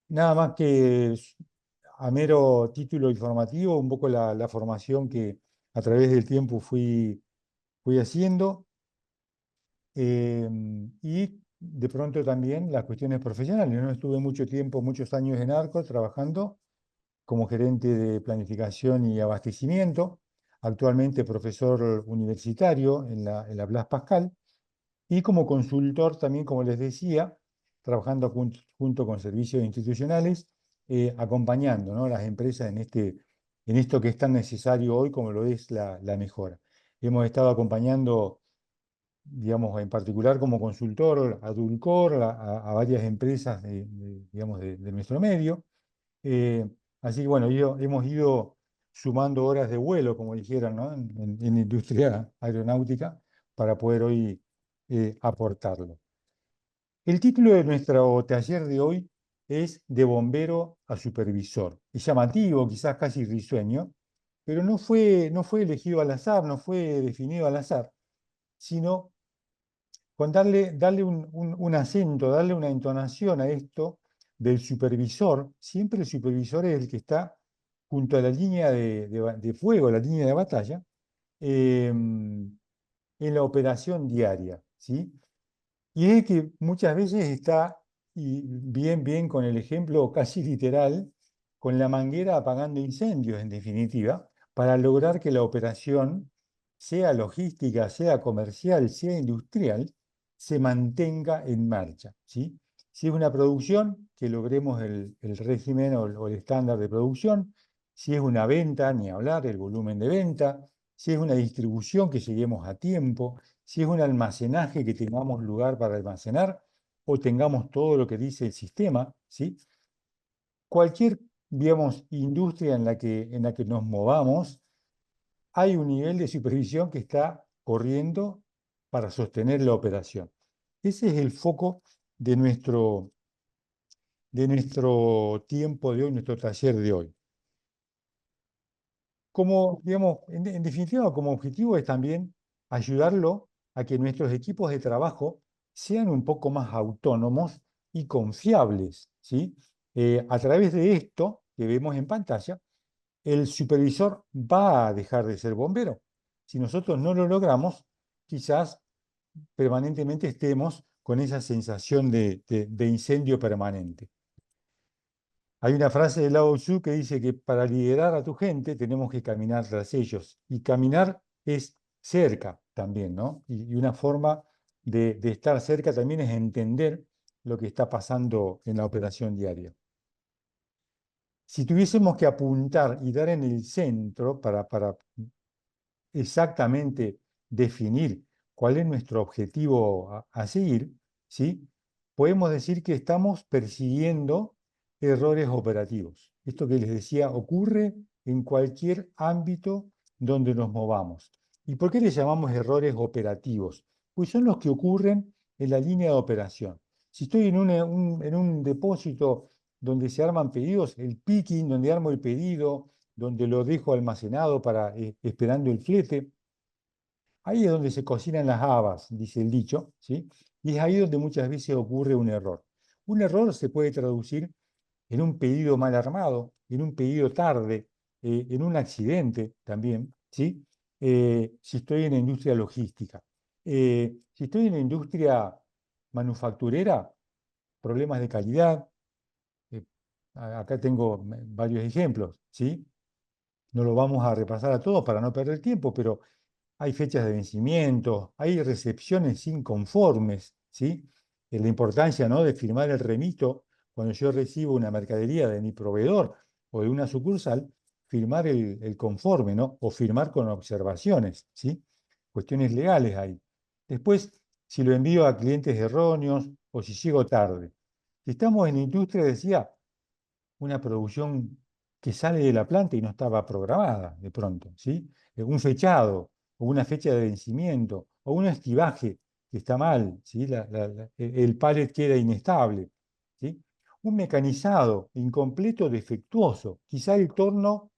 Nada más que a mero título informativo, un poco la formación que a través del tiempo fui haciendo, eh, y de pronto también las cuestiones profesionales, ¿no? Estuve mucho tiempo, muchos años en Arco trabajando como gerente de planificación y abastecimiento, actualmente profesor universitario en la Blas Pascal. Y como consultor también, como les decía, trabajando junto con servicios institucionales, acompañando, ¿no?, las empresas en esto que es tan necesario hoy como lo es la mejora. Hemos estado acompañando, digamos, en particular como consultor a Dulcor, a varias empresas digamos, de nuestro medio. Eh, Así que bueno, hemos ido sumando horas de vuelo, como dijeran, ¿no?, en la industria aeronáutica para poder hoy aportarlo. El título de nuestro taller de hoy es De bombero a supervisor. Es llamativo, quizás casi risueño, pero no fue elegido al azar, no fue definido al azar, sino con darle un acento, darle una entonación a esto del supervisor. Siempre el supervisor es el que está junto a la línea de fuego, la línea de batalla, en la operación diaria, ¿sí? Y es que muchas veces está, y bien con el ejemplo casi literal, con la manguera apagando incendios, en definitiva, para lograr que la operación, sea logística, sea comercial, sea industrial, se mantenga en marcha, ¿sí? Si es una producción, que logremos el régimen o el estándar de producción. Si es una venta, ni hablar, el volumen de venta. Si es una distribución, que lleguemos a tiempo. Si es un almacenaje, que tengamos lugar para almacenar o tengamos todo lo que dice el sistema, ¿sí? Cualquier, digamos, industria en la que nos movamos, hay un nivel de supervisión que está corriendo para sostener la operación. Ese es el foco de nuestro tiempo de hoy, nuestro taller de hoy. Como, digamos, en definitiva, como objetivo es también ayudarlo a que nuestros equipos de trabajo sean un poco más autónomos y confiables, ¿sí? A través de esto que vemos en pantalla, el supervisor va a dejar de ser bombero. Si nosotros no lo logramos, quizás permanentemente estemos con esa sensación de incendio permanente. Hay una frase de Lao Tzu que dice que para liderar a tu gente tenemos que caminar tras ellos. Y caminar es cerca también, ¿no? Y una forma de estar cerca también es entender lo que está pasando en la operación diaria. Si tuviésemos que apuntar y dar en el centro para exactamente definir cuál es nuestro objetivo a seguir, ¿sí? Podemos decir que estamos persiguiendo errores operativos. Esto que les decía ocurre en cualquier ámbito donde nos movamos. ¿Y por qué les llamamos errores operativos? Pues son los que ocurren en la línea de operación. Si estoy en un depósito donde se arman pedidos, el picking, donde armo el pedido, donde lo dejo almacenado para esperando el flete. Ahí es donde se cocinan las habas, dice el dicho, ¿sí? Y es ahí donde muchas veces ocurre un error. Un error se puede traducir en un pedido mal armado, en un pedido tarde, en un accidente también, ¿sí? Si estoy en la industria logística. Si estoy en la industria manufacturera, problemas de calidad. eh, Acá tengo varios ejemplos, ¿sí? No lo vamos a repasar a todos para no perder tiempo, pero hay fechas de vencimiento, hay recepciones inconformes, ¿sí? La importancia, ¿no?, de firmar el remito cuando yo recibo una mercadería de mi proveedor o de una sucursal, firmar el conforme, ¿no? O firmar con observaciones, ¿sí? Cuestiones legales ahí. Después, si lo envío a clientes erróneos o si llego tarde. Si estamos en industria, decía, una producción que sale de la planta y no estaba programada de pronto, ¿sí? Un fechado, o una fecha de vencimiento, o un estibaje que está mal, ¿sí? El pallet queda inestable, ¿sí? Un mecanizado incompleto, defectuoso. Quizá el torno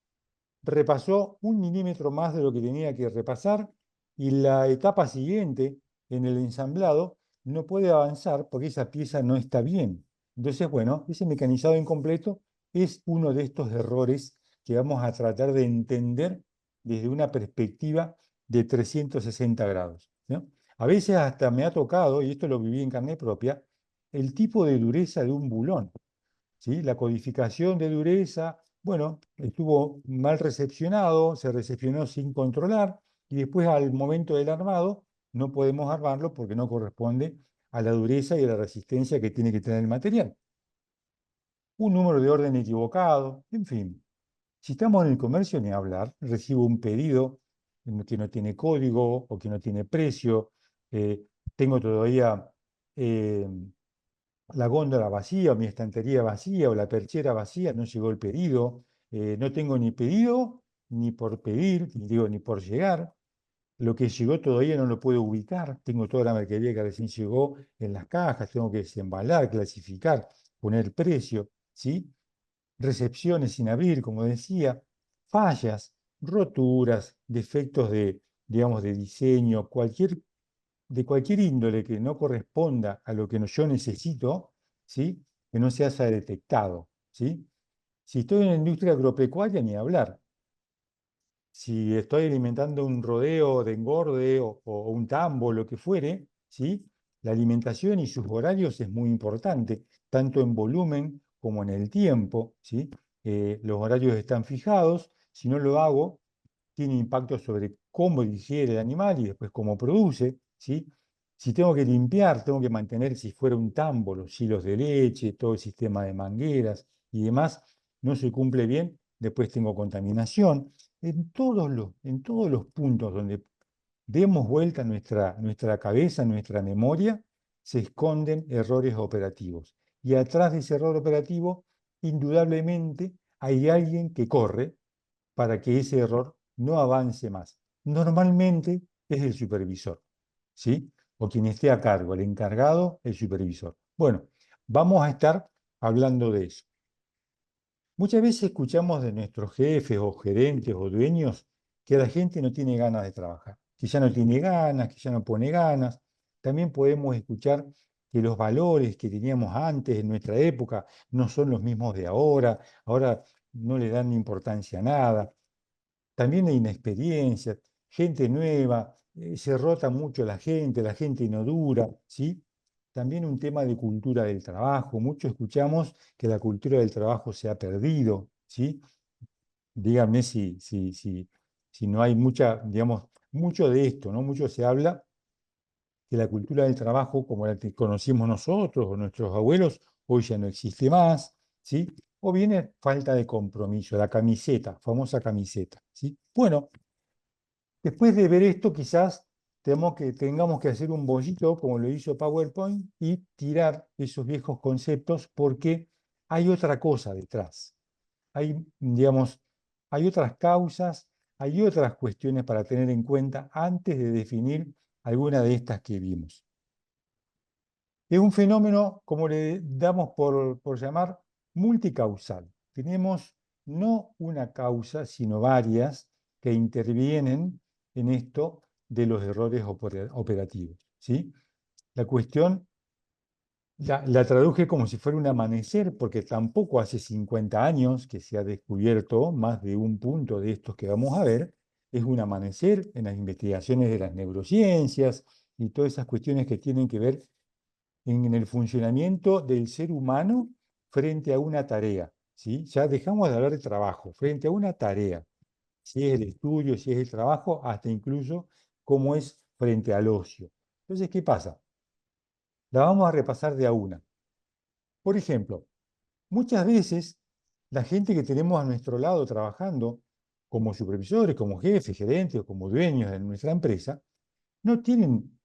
repasó 1 milímetro más de lo que tenía que repasar y la etapa siguiente en el ensamblado no puede avanzar porque esa pieza no está bien. Entonces, bueno, ese mecanizado incompleto es uno de estos errores que vamos a tratar de entender desde una perspectiva de 360 grados, ¿no? A veces hasta me ha tocado, y esto lo viví en carne propia, el tipo de dureza de un bulón, ¿sí? La codificación de dureza, bueno, estuvo mal recepcionado, se recepcionó sin controlar, y después al momento del armado no podemos armarlo porque no corresponde a la dureza y a la resistencia que tiene que tener el material. Un número de orden equivocado, en fin. Si estamos en el comercio, ni hablar, recibo un pedido que no tiene código o que no tiene precio, eh, tengo todavía eh, la góndola vacía o mi estantería vacía o la perchera vacía, no llegó el pedido, no tengo ni pedido ni por pedir, digo, ni por llegar. Lo que llegó todavía no lo puedo ubicar, tengo toda la mercadería que recién llegó en las cajas, tengo que desembalar, clasificar, poner precio, ¿sí? Recepciones sin abrir, como decía, fallas, roturas, defectos de, digamos, de diseño, de cualquier índole que no corresponda a lo que yo necesito, ¿sí? Que no se haya detectado, ¿sí? Si estoy en la industria agropecuaria, ni hablar. Si estoy alimentando un rodeo de engorde o un tambo, lo que fuere, ¿sí? La alimentación y sus horarios es muy importante, tanto en volumen como en el tiempo, ¿sí? Los horarios están fijados, si no lo hago, tiene impacto sobre cómo digiere el animal y después cómo produce, ¿sí? Si tengo que limpiar, tengo que mantener, si fuera un tambo, los hilos de leche, todo el sistema de mangueras y demás, no se cumple bien, después tengo contaminación. En todos los puntos donde demos vuelta nuestra cabeza, nuestra memoria, se esconden errores operativos. Y atrás de ese error operativo, indudablemente, hay alguien que corre para que ese error no avance más. Normalmente es el supervisor, ¿sí? O quien esté a cargo, el encargado, el supervisor. Bueno, vamos a estar hablando de eso. Muchas veces escuchamos de nuestros jefes o gerentes o dueños que la gente no tiene ganas de trabajar, que ya no tiene ganas, que ya no pone ganas. También podemos escuchar que los valores que teníamos antes en nuestra época no son los mismos de ahora, ahora no le dan importancia a nada. También hay inexperiencia, gente nueva, se rota mucho la gente no dura, ¿sí? También un tema de cultura del trabajo. Mucho escuchamos que la cultura del trabajo se ha perdido, ¿sí? Díganme si no hay mucha, digamos, mucho de esto, ¿no? Mucho se habla que la cultura del trabajo, como la que conocimos nosotros o nuestros abuelos, hoy ya no existe más, ¿sí? O viene falta de compromiso, la camiseta, famosa camiseta, ¿sí? Bueno, después de ver esto, quizás tengamos que hacer un bollito, como lo hizo PowerPoint, y tirar esos viejos conceptos porque hay otra cosa detrás. Hay, digamos, hay otras causas, hay otras cuestiones para tener en cuenta antes de definir alguna de estas que vimos. Es un fenómeno, como le damos por llamar, multicausal. Tenemos no una causa, sino varias que intervienen en esto de los errores operativos, ¿sí? La cuestión la traduje como si fuera un amanecer, porque tampoco hace 50 años que se ha descubierto más de un punto de estos que vamos a ver. Es un amanecer en las investigaciones de las neurociencias y todas esas cuestiones que tienen que ver en el funcionamiento del ser humano frente a una tarea, ¿sí? Ya dejamos de hablar de trabajo, frente a una tarea, si es el estudio, si es el trabajo, hasta incluso cómo es frente al ocio. Entonces, ¿qué pasa? La vamos a repasar de a una. Por ejemplo, muchas veces la gente que tenemos a nuestro lado trabajando como supervisores, como jefes, gerentes o como dueños de nuestra empresa, no tienen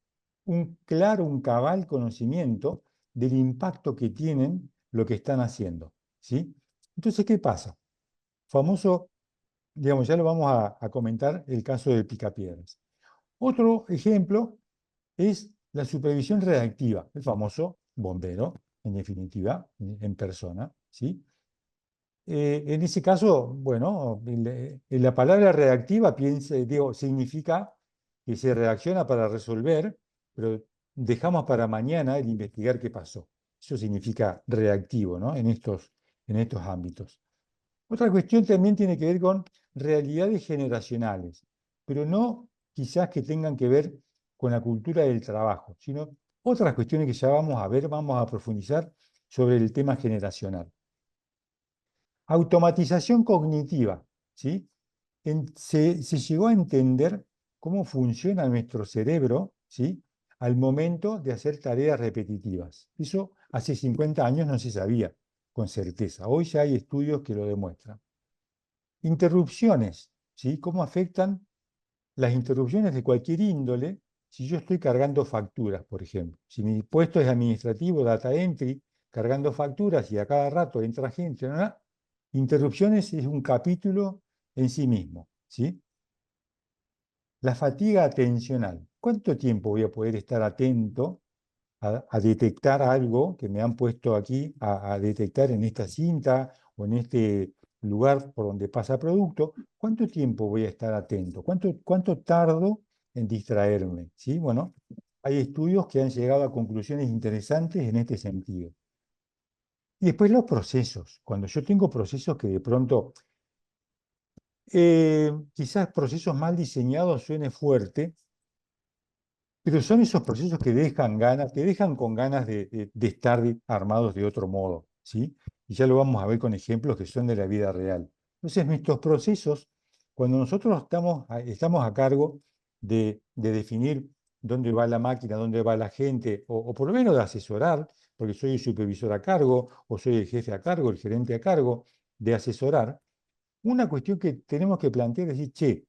un claro, un cabal conocimiento del impacto que tienen lo que están haciendo, ¿sí? Entonces, ¿qué pasa? Famoso, digamos, ya lo vamos a comentar, el caso del picapiedras. Otro ejemplo es la supervisión reactiva, el famoso bombero, en definitiva, en persona, ¿sí? En ese caso, bueno, la palabra reactiva digo, significa que se reacciona para resolver, pero dejamos para mañana el investigar qué pasó, Eso significa reactivo, ¿no? En estos ámbitos. Otra cuestión también tiene que ver con realidades generacionales, pero no quizás que tengan que ver con la cultura del trabajo, sino otras cuestiones que ya vamos a ver, vamos a profundizar sobre el tema generacional. Automatización cognitiva, ¿sí? Se llegó a entender cómo funciona nuestro cerebro, ¿sí? Al momento de hacer tareas repetitivas. Eso hace 50 años no se sabía con certeza. Hoy ya hay estudios que lo demuestran. Interrupciones, ¿sí? ¿Cómo afectan las interrupciones de cualquier índole si yo estoy cargando facturas, por ejemplo? Si mi puesto es administrativo, data entry, cargando facturas y a cada rato entra gente, ¿no? Interrupciones es un capítulo en sí mismo, ¿sí? La fatiga atencional. ¿Cuánto tiempo voy a poder estar atento a detectar algo que me han puesto aquí, a detectar en esta cinta o en este lugar por donde pasa producto? ¿Cuánto tiempo voy a estar atento? ¿Cuánto tardo en distraerme? ¿Sí? Bueno, hay estudios que han llegado a conclusiones interesantes en este sentido. Y después los procesos. Cuando yo tengo procesos que de pronto, quizás procesos mal diseñados suene fuerte, pero son esos procesos que dejan ganas, te dejan con ganas de estar armados de otro modo, ¿sí? Y ya lo vamos a ver con ejemplos que son de la vida real. Entonces, nuestros procesos, cuando nosotros estamos a cargo de definir dónde va la máquina, dónde va la gente, o por lo menos de asesorar, porque soy el supervisor a cargo, o soy el jefe a cargo, el gerente a cargo, de asesorar, una cuestión que tenemos que plantear es decir, che,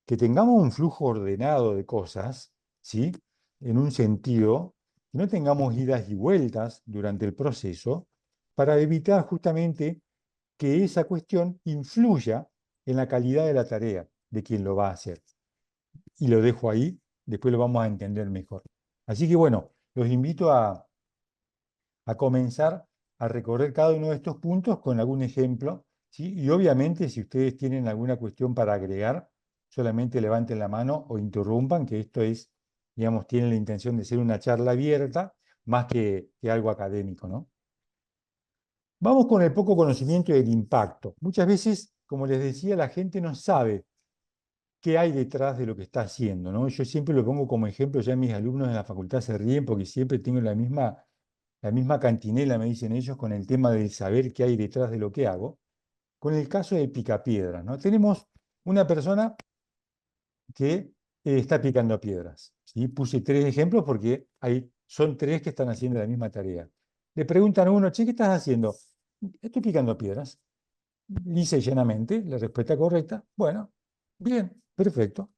que tengamos un flujo ordenado de cosas, ¿sí? En un sentido, que no tengamos idas y vueltas durante el proceso, para evitar justamente que esa cuestión influya en la calidad de la tarea de quien lo va a hacer. Y lo dejo ahí, después lo vamos a entender mejor. Así que bueno, los invito a comenzar a recorrer cada uno de estos puntos con algún ejemplo, ¿sí? Y obviamente si ustedes tienen alguna cuestión para agregar, solamente levanten la mano o interrumpan, que esto es, digamos, tiene la intención de ser una charla abierta más que algo académico, ¿no? Vamos con el poco conocimiento del impacto. Muchas veces, como les decía, la gente no sabe qué hay detrás de lo que está haciendo, ¿no? Yo siempre lo pongo como ejemplo, ya mis alumnos en la facultad se ríen porque siempre tengo la misma cantinela, me dicen ellos, con el tema del saber qué hay detrás de lo que hago. Con el caso del picapiedras, ¿no? Tenemos una persona que está picando piedras, ¿sí? Puse tres ejemplos porque son tres que están haciendo la misma tarea. Le preguntan a uno, che, ¿qué estás haciendo? Estoy picando piedras. Lisa y llanamente, la respuesta correcta. Bueno, bien, perfecto.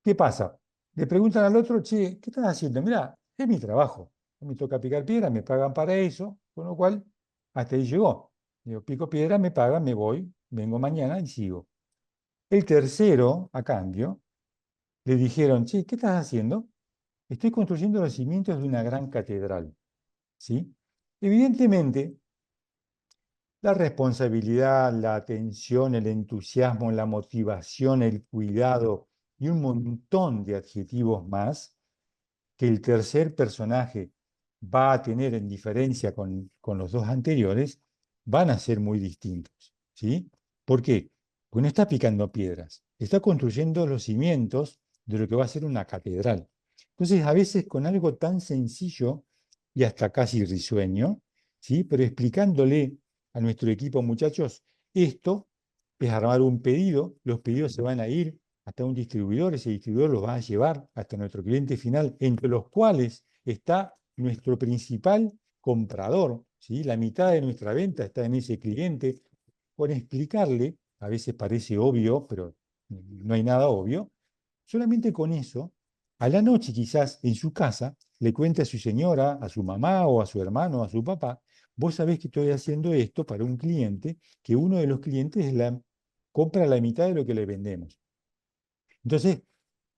¿Qué pasa? Le preguntan al otro, che, ¿qué estás haciendo? Mirá, es mi trabajo. Me toca picar piedra, me pagan para eso, con lo cual hasta ahí llegó. Digo, pico piedra, me pagan, me voy, vengo mañana y sigo. El tercero, a cambio, le dijeron, che, ¿qué estás haciendo? Estoy construyendo los cimientos de una gran catedral. ¿Sí? Evidentemente, la responsabilidad, la atención, el entusiasmo, la motivación, el cuidado y un montón de adjetivos más que el tercer personaje va a tener en diferencia con los dos anteriores, van a ser muy distintos. ¿Sí? ¿Por qué? Porque no está picando piedras, está construyendo los cimientos de lo que va a ser una catedral. Entonces, a veces con algo tan sencillo y hasta casi risueño, ¿sí? Pero explicándole a nuestro equipo, muchachos, esto es armar un pedido, los pedidos se van a ir hasta un distribuidor, ese distribuidor los va a llevar hasta nuestro cliente final, entre los cuales está nuestro principal comprador, ¿sí? La mitad de nuestra venta está en ese cliente. Por explicarle, a veces parece obvio, pero no hay nada obvio, solamente con eso, a la noche quizás en su casa, le cuenta a su señora, a su mamá o a su hermano o a su papá, vos sabés que estoy haciendo esto para un cliente, que uno de los clientes compra la mitad de lo que le vendemos. Entonces,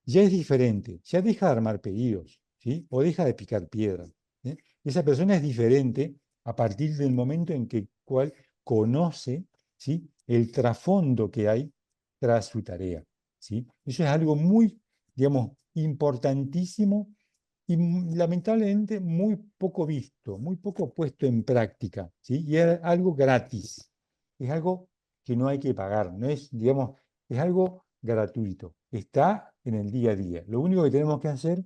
ya es diferente, ya deja de armar pedidos, ¿sí? O deja de picar piedra. ¿Sí? Esa persona es diferente a partir del momento en que cual conoce, ¿sí? El trasfondo que hay tras su tarea, ¿sí? Eso es algo muy, digamos, importantísimo y lamentablemente muy poco visto, muy poco puesto en práctica, ¿sí? Y es algo gratis, es algo que no hay que pagar, no es, digamos, es algo gratuito, está en el día a día. Lo único que tenemos que hacer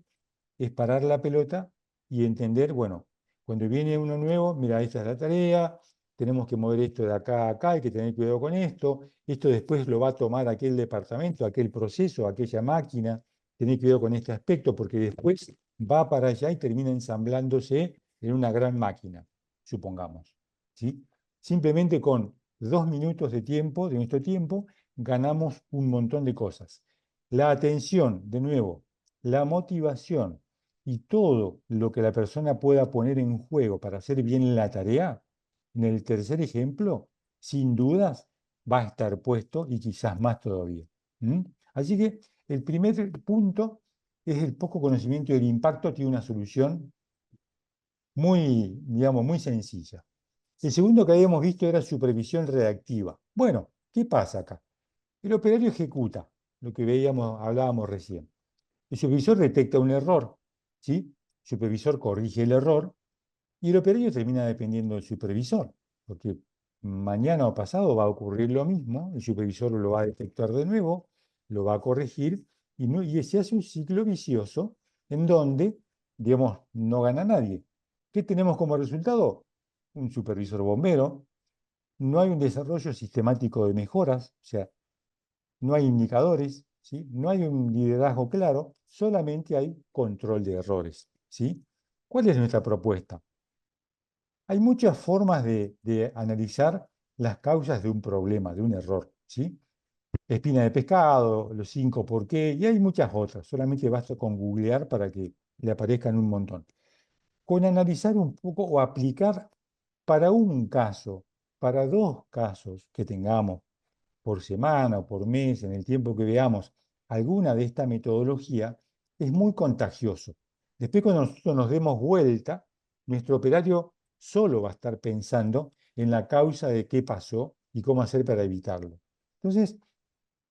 es parar la pelota y entender, bueno, cuando viene uno nuevo, mira, esta es la tarea, tenemos que mover esto de acá a acá, hay que tener cuidado con esto después lo va a tomar aquel departamento, aquel proceso, aquella máquina, tener cuidado con este aspecto, porque después va para allá y termina ensamblándose en una gran máquina, supongamos. ¿Sí? Simplemente con 2 minutos de tiempo, de nuestro tiempo, ganamos un montón de cosas. La atención, de nuevo, la motivación y todo lo que la persona pueda poner en juego para hacer bien la tarea, en el tercer ejemplo, sin dudas, va a estar puesto y quizás más todavía. ¿Mm? Así que el primer punto es el poco conocimiento del impacto, tiene una solución muy, digamos, muy sencilla. El segundo que habíamos visto era supervisión redactiva. Bueno, ¿qué pasa acá? El operario ejecuta lo que veíamos, hablábamos recién. El supervisor detecta un error, ¿sí? El supervisor corrige el error y el operario termina dependiendo del supervisor, porque mañana o pasado va a ocurrir lo mismo, el supervisor lo va a detectar de nuevo, lo va a corregir y, no, y se hace un ciclo vicioso en donde, digamos, no gana nadie. ¿Qué tenemos como resultado? Un supervisor bombero, no hay un desarrollo sistemático de mejoras, o sea, no hay indicadores, ¿sí? No hay un liderazgo claro, solamente hay control de errores, ¿sí? ¿Cuál es nuestra propuesta? Hay muchas formas de analizar las causas de un problema, de un error, ¿sí? Espina de pescado, los 5 por qué, y hay muchas otras, solamente basta con googlear para que le aparezcan un montón. Con analizar un poco o aplicar para un caso, para dos casos que tengamos, por semana o por mes, en el tiempo que veamos alguna de esta metodología, es muy contagioso. Después, cuando nosotros nos demos vuelta, nuestro operario solo va a estar pensando en la causa de qué pasó y cómo hacer para evitarlo. Entonces,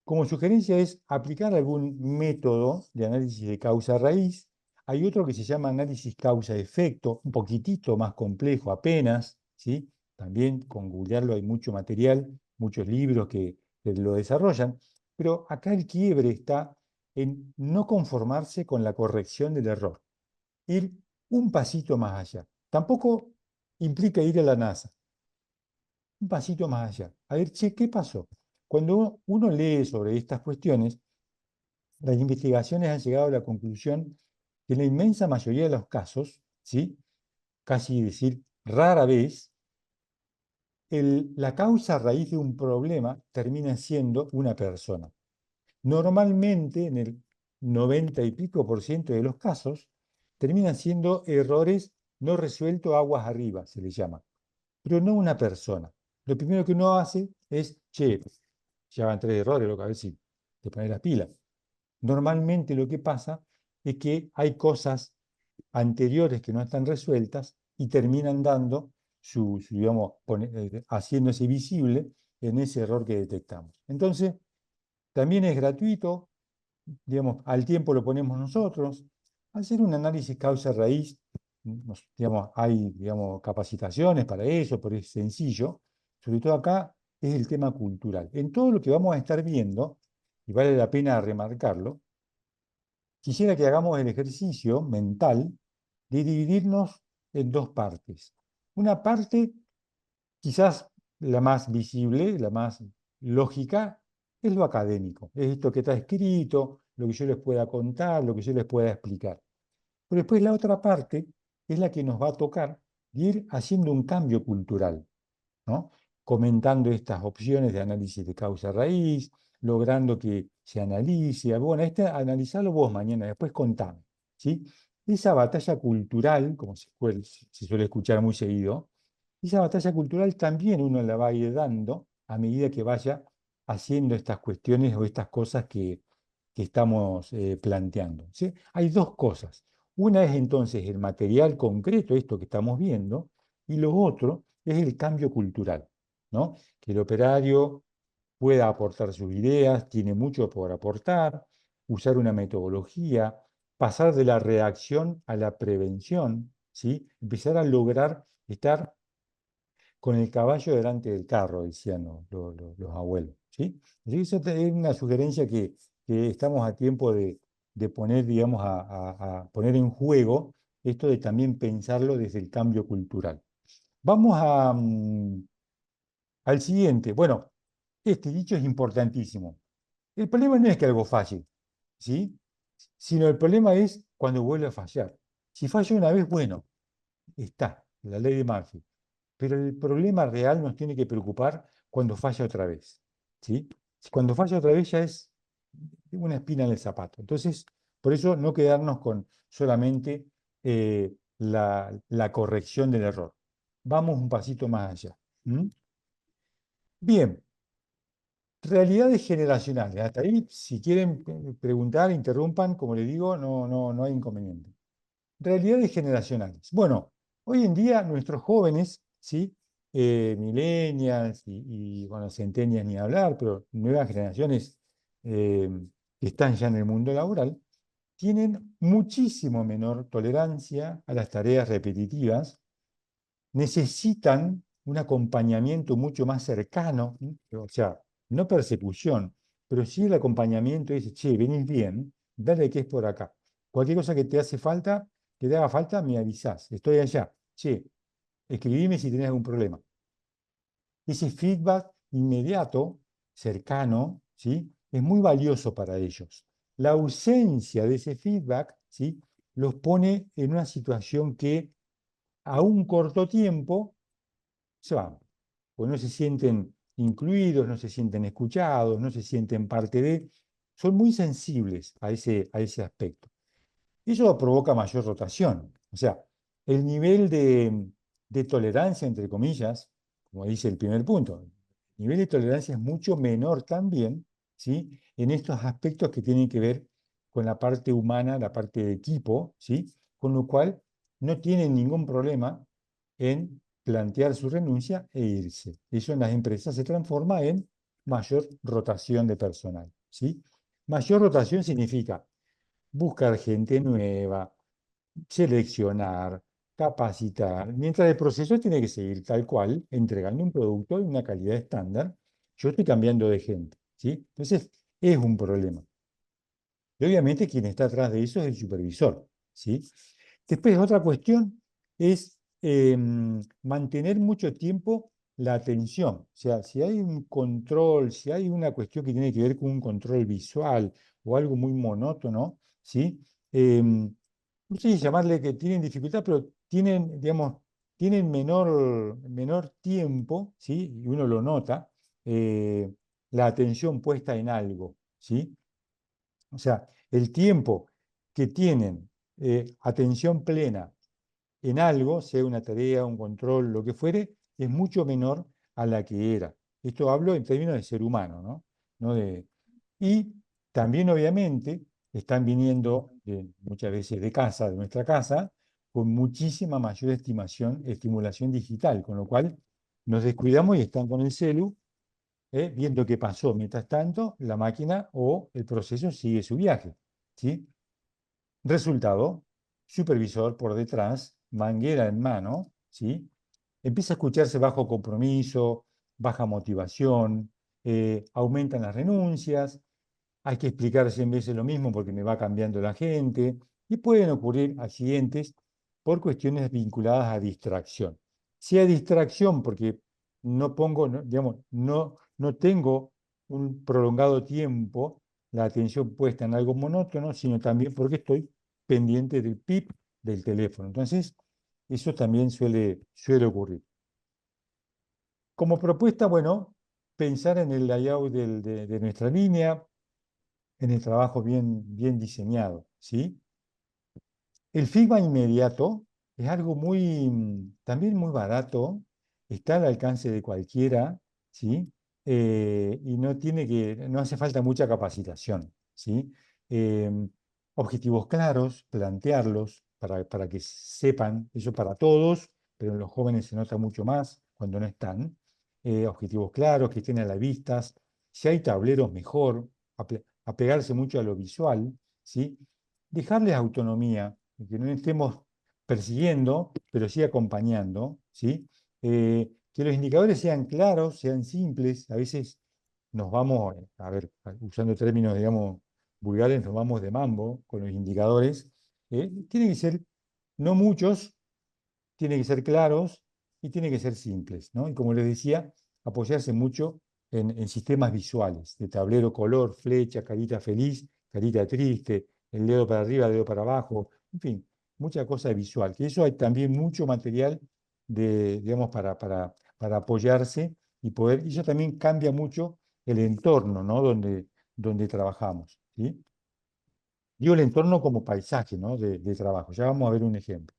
como sugerencia es aplicar algún método de análisis de causa-raíz. Hay otro que se llama análisis causa-efecto, un poquitito más complejo apenas, ¿sí? También con googlearlo hay mucho material, muchos libros que lo desarrollan, pero acá el quiebre está en no conformarse con la corrección del error, ir un pasito más allá. Tampoco implica ir a la NASA, un pasito más allá. A ver, che, ¿qué pasó? Cuando uno lee sobre estas cuestiones, las investigaciones han llegado a la conclusión que en la inmensa mayoría de los casos, ¿sí? Casi decir rara vez, la causa raíz de un problema termina siendo una persona. Normalmente, en el 90 y pico por ciento de los casos, terminan siendo errores no resueltos aguas arriba, se les llama, pero no una persona. Lo primero que uno hace es, che, ya van 3 errores, lo que a ver si te pones las pilas. Normalmente lo que pasa es que hay cosas anteriores que no están resueltas y terminan dando digamos, haciéndose visible en ese error que detectamos. Entonces, también es gratuito, digamos, al tiempo lo ponemos nosotros. Hacer un análisis causa-raíz, digamos, hay, digamos, capacitaciones para eso, pero es sencillo. Sobre todo acá es el tema cultural. En todo lo que vamos a estar viendo, y vale la pena remarcarlo, quisiera que hagamos el ejercicio mental de dividirnos en dos partes. Una parte, quizás la más visible, la más lógica, es lo académico. Es esto que está escrito, lo que yo les pueda contar, lo que yo les pueda explicar. Pero después la otra parte es la que nos va a tocar ir haciendo un cambio cultural, ¿no? Comentando estas opciones de análisis de causa-raíz, logrando que se analice. Bueno, analizalo vos mañana, después contame, ¿sí? Esa batalla cultural, como se suele escuchar muy seguido, esa batalla cultural también uno la va a ir dando a medida que vaya haciendo estas cuestiones o estas cosas que estamos planteando, ¿sí? Hay dos cosas. Una es entonces el material concreto, esto que estamos viendo, y lo otro es el cambio cultural, ¿no? Que el operario pueda aportar sus ideas, tiene mucho por aportar, usar una metodología, pasar de la reacción a la prevención, ¿sí? Empezar a lograr estar con el caballo delante del carro, decían los abuelos, ¿sí? Así que eso es una sugerencia que estamos a tiempo de poner, digamos, a poner en juego esto de también pensarlo desde el cambio cultural. Vamos al siguiente. Bueno, este dicho es importantísimo. El problema no es que algo falle, ¿sí? Sino el problema es cuando vuelve a fallar. Si falla una vez, bueno, está, la ley de Murphy. Pero el problema real nos tiene que preocupar cuando falla otra vez, ¿sí? Cuando falla otra vez ya es una espina en el zapato. Entonces, por eso no quedarnos con solamente la corrección del error. Vamos un pasito más allá. ¿Mm? Bien, realidades generacionales. Hasta ahí, si quieren preguntar, interrumpan, como les digo, no hay inconveniente. Realidades generacionales. Bueno, hoy en día nuestros jóvenes, ¿sí? Millennials bueno, centennials ni hablar, pero nuevas generaciones eh, que están ya en el mundo laboral, tienen muchísimo menor tolerancia a las tareas repetitivas, necesitan un acompañamiento mucho más cercano, o sea, no persecución, pero sí el acompañamiento y dice, che, venís bien, dale que es por acá. Cualquier cosa que te hace falta, que te haga falta, me avisás, estoy allá. Che, escribime si tenés algún problema. Ese feedback inmediato, cercano, ¿sí? Es muy valioso para ellos. La ausencia de ese feedback, ¿sí? Los pone en una situación que a un corto tiempo se van, pues no se sienten incluidos, no se sienten escuchados, no se sienten parte de, son muy sensibles a ese aspecto. Eso provoca mayor rotación, o sea, el nivel de tolerancia, entre comillas, como dice el primer punto, el nivel de tolerancia es mucho menor también, ¿sí? En estos aspectos que tienen que ver con la parte humana, la parte de equipo, ¿sí? Con lo cual no tienen ningún problema en plantear su renuncia e irse. Eso en las empresas se transforma en mayor rotación de personal, ¿sí? Mayor rotación significa buscar gente nueva, seleccionar, capacitar, mientras el proceso tiene que seguir tal cual, entregando un producto de una calidad estándar. Yo estoy cambiando de gente, ¿sí? Entonces, es un problema. Y obviamente quien está atrás de eso es el supervisor, ¿sí? Después, otra cuestión es mantener mucho tiempo la atención. O sea, si hay un control, si hay una cuestión que tiene que ver con un control visual o algo muy monótono, ¿sí? No sé si llamarle que tienen dificultad, pero tienen, digamos, tienen menor tiempo, ¿sí? Y uno lo nota, eh, la atención puesta en algo, ¿sí? O sea, el tiempo que tienen atención plena en algo, sea una tarea, un control, lo que fuere, es mucho menor a la que era. Esto hablo en términos de ser humano, ¿no? Y también, obviamente, están viniendo muchas veces de casa, de nuestra casa, con muchísima mayor estimulación digital, con lo cual nos descuidamos y están con el celu, viendo qué pasó. Mientras tanto, la máquina o el proceso sigue su viaje, ¿sí? Resultado, supervisor por detrás, manguera en mano, ¿sí? Empieza a escucharse bajo compromiso, baja motivación, aumentan las renuncias, hay que explicar 100 veces lo mismo porque me va cambiando la gente, y pueden ocurrir accidentes por cuestiones vinculadas a distracción. Si hay distracción porque no pongo, digamos, no tengo un prolongado tiempo la atención puesta en algo monótono, sino también porque estoy pendiente del pip del teléfono. Entonces, eso también suele ocurrir. Como propuesta, bueno, pensar en el layout de nuestra línea, en el trabajo bien diseñado, ¿sí? El feedback inmediato es algo también muy barato, está al alcance de cualquiera, ¿sí? Y no hace falta mucha capacitación, ¿sí? Em, Objetivos claros, plantearlos para que sepan, eso para todos, pero en los jóvenes se nota mucho más cuando no están. Objetivos claros, que estén a la vista. Si hay tableros, mejor, apegarse mucho a lo visual, ¿sí? dejarles autonomía, que no estemos persiguiendo, pero sí acompañando, ¿sí? Que los indicadores sean claros, sean simples. A veces nos vamos, a ver, usando términos, digamos, vulgares, nos vamos de mambo con los indicadores. Tienen que ser, no muchos, tienen que ser claros y tienen que ser simples, ¿no? Y como les decía, apoyarse mucho en sistemas visuales, de tablero, color, flecha, carita feliz, carita triste, el dedo para arriba, el dedo para abajo, en fin, mucha cosa visual. Que eso hay también mucho material digamos, para apoyarse y poder, y eso también cambia mucho el entorno, ¿no? Donde trabajamos, ¿sí? Digo el entorno como paisaje, ¿no? De trabajo. Ya vamos a ver un ejemplo.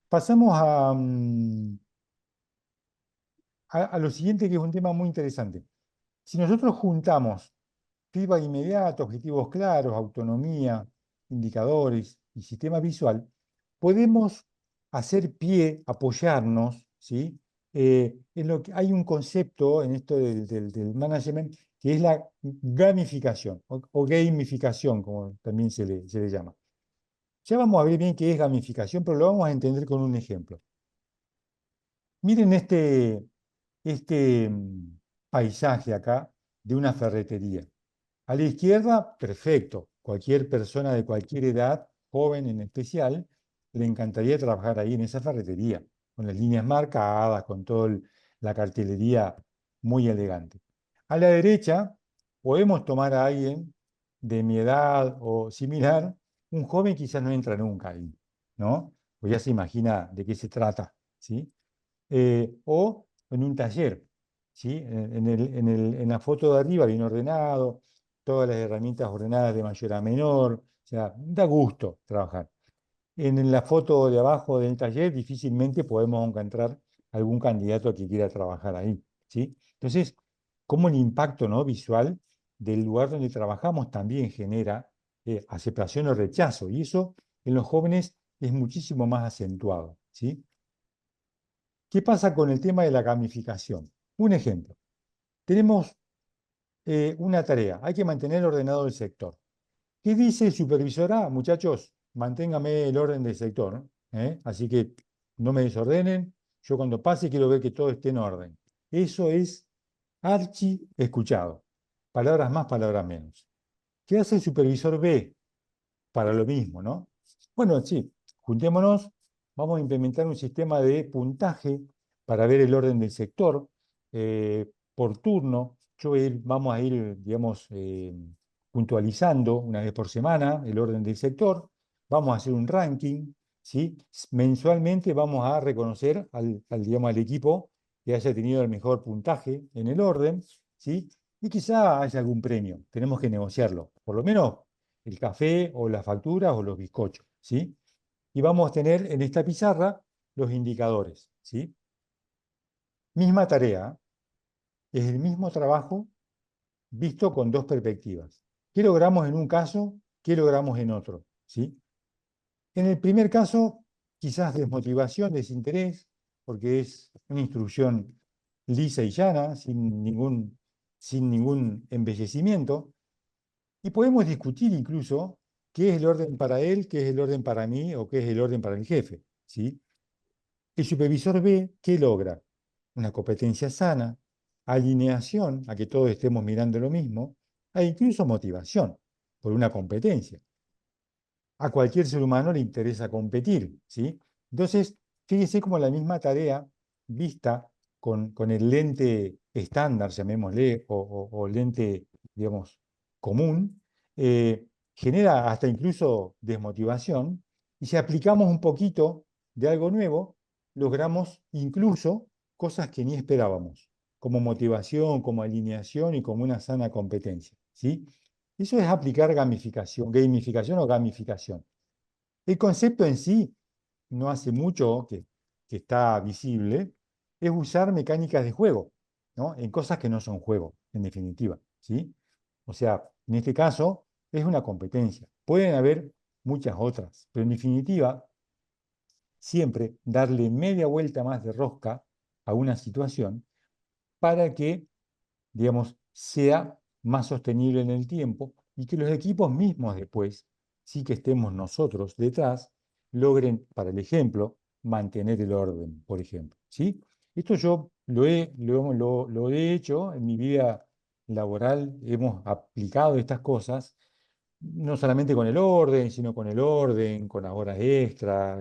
Pasamos a lo siguiente, que es un tema muy interesante. Si nosotros juntamos feedback inmediato, objetivos claros, autonomía, indicadores y sistema visual, podemos hacer pie, apoyarnos, ¿sí? En lo que hay un concepto en esto del management que es la gamificación o gamificación, como también se le llama. Ya vamos a ver bien qué es gamificación, pero lo vamos a entender con un ejemplo. Miren este paisaje acá de una ferretería. A la izquierda, perfecto. Cualquier persona de cualquier edad, joven en especial, le encantaría trabajar ahí en esa ferretería, con las líneas marcadas, con toda la cartelería muy elegante. A la derecha, podemos tomar a alguien de mi edad o similar. Un joven quizás no entra nunca ahí, ¿no? Pues ya se imagina de qué se trata, ¿sí? O en un taller, ¿sí? En la foto de arriba bien ordenado, todas las herramientas ordenadas de mayor a menor, o sea, da gusto trabajar. En la foto de abajo del taller difícilmente podemos encontrar algún candidato que quiera trabajar ahí, ¿sí? Entonces, cómo el impacto, ¿no? visual del lugar donde trabajamos también genera aceptación o rechazo, y eso en los jóvenes es muchísimo más acentuado, ¿sí? ¿Qué pasa con el tema de la gamificación? Un ejemplo. Tenemos una tarea. Hay que mantener ordenado el sector. ¿Qué dice el supervisor? Ah, muchachos, manténgame el orden del sector, ¿no? Así que no me desordenen. Yo cuando pase quiero ver que todo esté en orden. Eso es archi escuchado. Palabras más, palabras menos. ¿Qué hace el supervisor B? Para lo mismo, ¿no? Bueno, sí, juntémonos, vamos a implementar un sistema de puntaje para ver el orden del sector por turno. Vamos a ir, digamos, puntualizando una vez por semana el orden del sector. Vamos a hacer un ranking, ¿sí? Mensualmente vamos a reconocer digamos, al equipo que haya tenido el mejor puntaje en el orden, ¿sí? Y quizá haya algún premio. Tenemos que negociarlo. Por lo menos el café o las facturas o los bizcochos, ¿sí? Y vamos a tener en esta pizarra los indicadores, ¿sí? Misma tarea, es el mismo trabajo visto con dos perspectivas. ¿Qué logramos en un caso? ¿Qué logramos en otro? ¿Sí? En el primer caso, quizás desmotivación, desinterés, porque es una instrucción lisa y llana, sin ningún embellecimiento. Y podemos discutir incluso qué es el orden para él, qué es el orden para mí o qué es el orden para el jefe, ¿sí? El supervisor ve qué logra. Una competencia sana, alineación, a que todos estemos mirando lo mismo, e incluso motivación por una competencia. A cualquier ser humano le interesa competir, ¿sí? Entonces, fíjese cómo la misma tarea vista con el lente estándar, llamémosle, o lente, digamos, común, genera hasta incluso desmotivación, y si aplicamos un poquito de algo nuevo, logramos incluso cosas que ni esperábamos, como motivación, como alineación y como una sana competencia, ¿sí? Eso es aplicar gamificación o gamificación. El concepto en sí, no hace mucho que está visible, es usar mecánicas de juego, ¿no? En cosas que no son juego, en definitiva, ¿sí? O sea, en este caso es una competencia. Pueden haber muchas otras, pero en definitiva, siempre darle media vuelta más de rosca a una situación para que, digamos, sea más sostenible en el tiempo y que los equipos mismos después sí que estemos nosotros detrás, logren, para el ejemplo, mantener el orden, por ejemplo, ¿sí? Esto yo lo he hecho en mi vida laboral, hemos aplicado estas cosas, no solamente con el orden, sino con el orden, con las horas extra,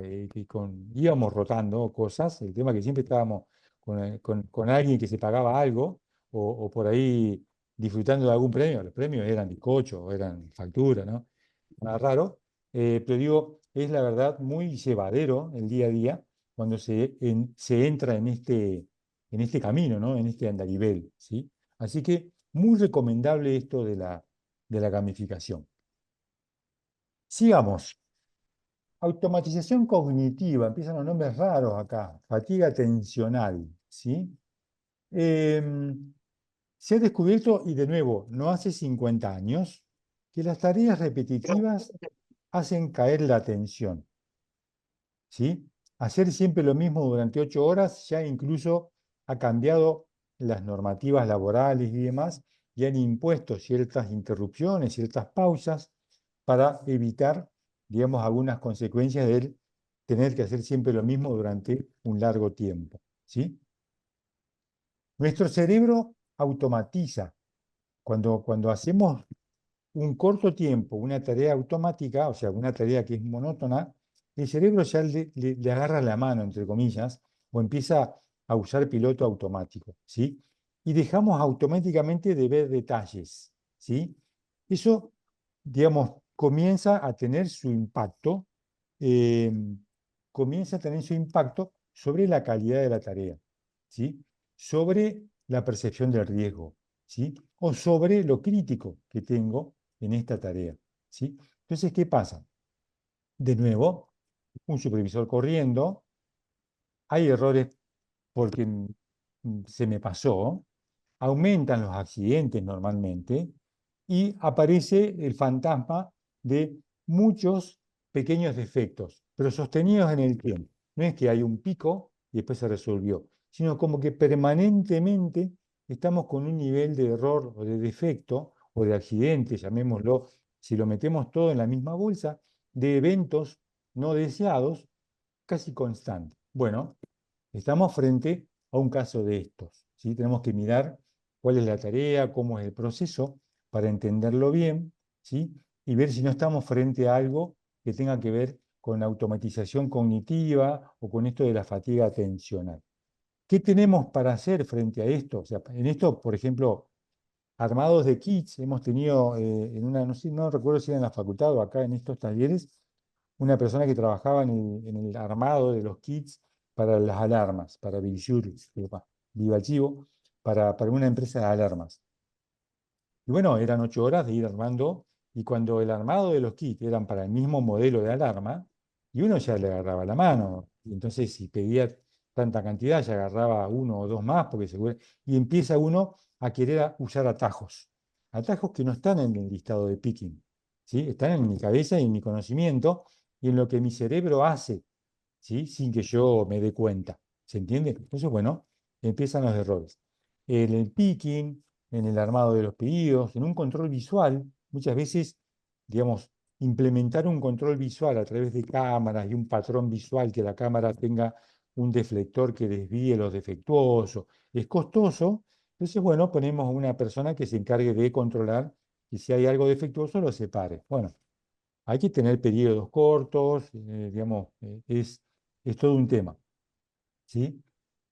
íbamos rotando cosas, el tema que siempre estábamos con alguien que se pagaba algo, o por ahí disfrutando de algún premio, los premios eran bizcochos, o eran facturas, ¿no? Nada raro, pero digo, es la verdad muy llevadero el día a día cuando se entra en este camino, ¿no? En este andarivel, ¿sí? Así que muy recomendable esto de la gamificación. Sigamos. Automatización cognitiva, empiezan los nombres raros acá. Fatiga atencional, ¿sí? Em, Se ha descubierto, y de nuevo, no hace 50 años, que las tareas repetitivas hacen caer la atención, ¿sí? Hacer siempre lo mismo durante 8 horas ya incluso ha cambiado las normativas laborales y demás, y han impuesto ciertas interrupciones, ciertas pausas para evitar, digamos, algunas consecuencias de tener que hacer siempre lo mismo durante un largo tiempo, ¿sí? Nuestro cerebro automatiza. Cuando hacemos un corto tiempo, una tarea automática, o sea, una tarea que es monótona, el cerebro ya le agarra la mano, entre comillas, o empieza a usar piloto automático, ¿sí? Y dejamos automáticamente de ver detalles, ¿sí? Eso, digamos, eh, comienza a tener su impacto sobre la calidad de la tarea, ¿sí? Sobre la percepción del riesgo, ¿sí? O sobre lo crítico que tengo en esta tarea, ¿sí? Entonces, ¿qué pasa? De nuevo, un supervisor corriendo, hay errores porque se me pasó, aumentan los accidentes normalmente y aparece el fantasma de muchos pequeños defectos, pero sostenidos en el tiempo. No es que hay un pico y después se resolvió, sino como que permanentemente estamos con un nivel de error o de defecto o de accidente, llamémoslo, si lo metemos todo en la misma bolsa, de eventos no deseados casi constante. Bueno, estamos frente a un caso de estos, ¿sí? Tenemos que mirar cuál es la tarea, cómo es el proceso, para entenderlo bien, ¿sí? Y ver si no estamos frente a algo que tenga que ver con la automatización cognitiva o con esto de la fatiga atencional. ¿Qué tenemos para hacer frente a esto? O sea, en esto, por ejemplo, armados de kits, hemos tenido en una, no sé, no recuerdo si era en la facultad o acá en estos talleres, una persona que trabajaba en el armado de los kits para las alarmas, para Vivisur, Vivalchivo, para una empresa de alarmas. Y bueno, eran 8 horas de ir armando, y cuando el armado de los kits eran para el mismo modelo de alarma, y uno ya le agarraba la mano, y entonces si pedía tanta cantidad, ya agarraba uno o dos más, porque y empieza uno a querer usar atajos, atajos que no están en el listado de picking, ¿sí? Están en mi cabeza y en mi conocimiento, y en lo que mi cerebro hace, ¿sí? Sin que yo me dé cuenta, ¿se entiende? Entonces, bueno, empiezan los errores. En el picking, en el armado de los pedidos, en un control visual, muchas veces, digamos, implementar un control visual a través de cámaras y un patrón visual que la cámara tenga un deflector que desvíe los defectuosos, es costoso. Entonces, bueno, ponemos a una persona que se encargue de controlar y si hay algo defectuoso lo separe. Bueno, hay que tener periodos cortos, digamos, es todo un tema, ¿sí?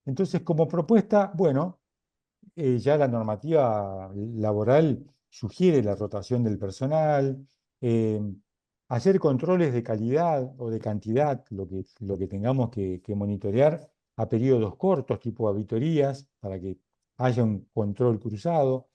Entonces, como propuesta, bueno, ya la normativa laboral sugiere la rotación del personal, eh, hacer controles de calidad o de cantidad, lo que tengamos que monitorear a periodos cortos, tipo auditorías, para que haya un control cruzado.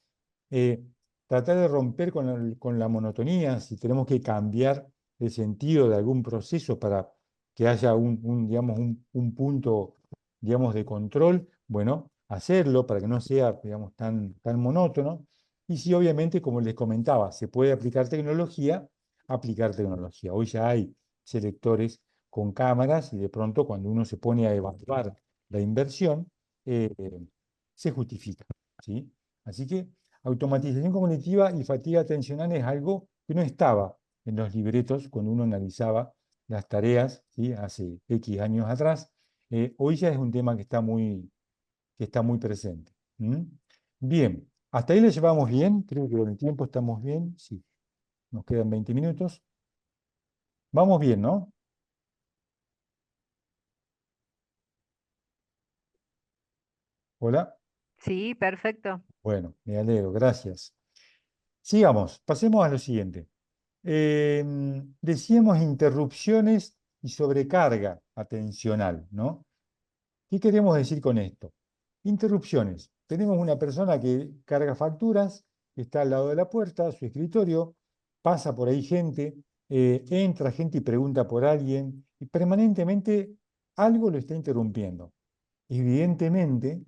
eh, Tratar de romper con la monotonía, si tenemos que cambiar el sentido de algún proceso para que haya digamos, un punto, digamos, de control, bueno, hacerlo para que no sea, digamos, tan monótono. Y si obviamente, como les comentaba, se puede aplicar tecnología, aplicar tecnología. Hoy ya hay selectores con cámaras y de pronto cuando uno se pone a evaluar la inversión, eh, se justifica, ¿sí? Así que automatización cognitiva y fatiga atencional es algo que no estaba en los libretos cuando uno analizaba las tareas, ¿sí? Hace X años atrás. Hoy ya es un tema que está muy presente. ¿Mm? Bien, hasta ahí le llevamos bien, creo que con el tiempo estamos bien, sí, nos quedan 20 minutos. Vamos bien, ¿no? Hola. Sí, perfecto. Bueno, me alegro, gracias. Sigamos, pasemos a lo siguiente. Decíamos interrupciones y sobrecarga atencional, ¿no? ¿Qué queremos decir con esto? Interrupciones. Tenemos una persona que carga facturas, está al lado de la puerta, su escritorio, pasa por ahí gente, entra gente y pregunta por alguien, y permanentemente algo lo está interrumpiendo. Evidentemente,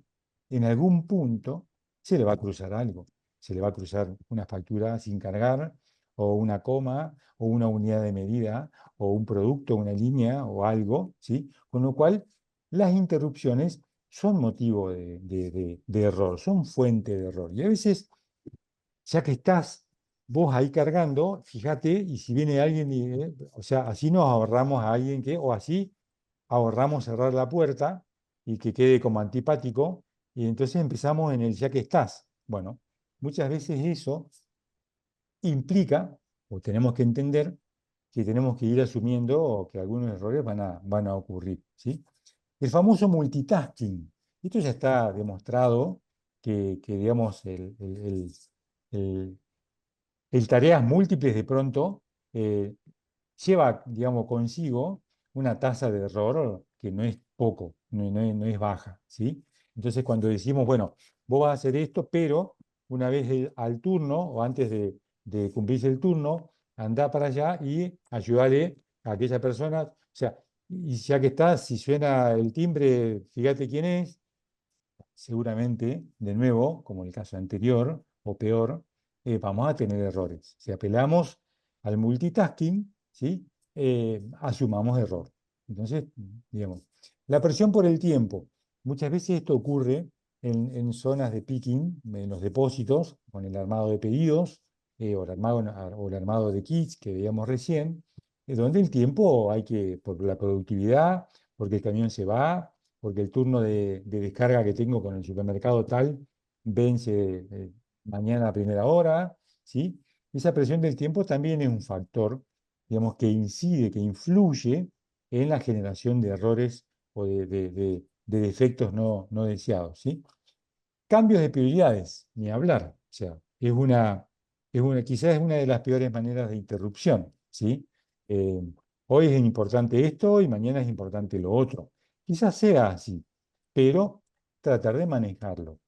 en algún punto se le va a cruzar algo. Se le va a cruzar una factura sin cargar, o una coma, o una unidad de medida, o un producto, una línea, o algo, ¿sí? Con lo cual, las interrupciones son motivo de error, son fuente de error. Y a veces, ya que estás vos ahí cargando, fíjate, y si viene alguien, o sea, así nos ahorramos a alguien que, o así ahorramos cerrar la puerta y que quede como antipático, y entonces empezamos en el ya que estás. Bueno, muchas veces eso implica, o tenemos que entender, que tenemos que ir asumiendo que algunos errores van a ocurrir, ¿sí? El famoso multitasking. Esto ya está demostrado digamos, el- el tareas múltiples de pronto eh, lleva, digamos, consigo una tasa de error que no es poco, no es baja, ¿sí? Entonces, cuando decimos, bueno, vos vas a hacer esto, pero una vez al turno o antes de cumplirse el turno, anda para allá y ayúdale a aquella persona. O sea, y ya que estás, si suena el timbre, fíjate quién es, seguramente, de nuevo, como el caso anterior, o peor, vamos a tener errores. Si apelamos al multitasking, ¿sí? Asumamos error. Entonces, digamos, la presión por el tiempo. Muchas veces esto ocurre en zonas de picking, en los depósitos, con el armado de pedidos, o el armado de kits que veíamos recién, donde el tiempo hay que, por la productividad, porque el camión se va, porque el turno de descarga que tengo con el supermercado tal vence mañana a primera hora, ¿sí? Esa presión del tiempo también es un factor, digamos, que incide, que influye en la generación de errores o de defectos no deseados, ¿sí? Cambios de prioridades, ni hablar. O sea, quizás es una de las peores maneras de interrupción, ¿sí? Eh, Hoy es importante esto y mañana es importante lo otro. Quizás sea así, pero tratar de manejarlo.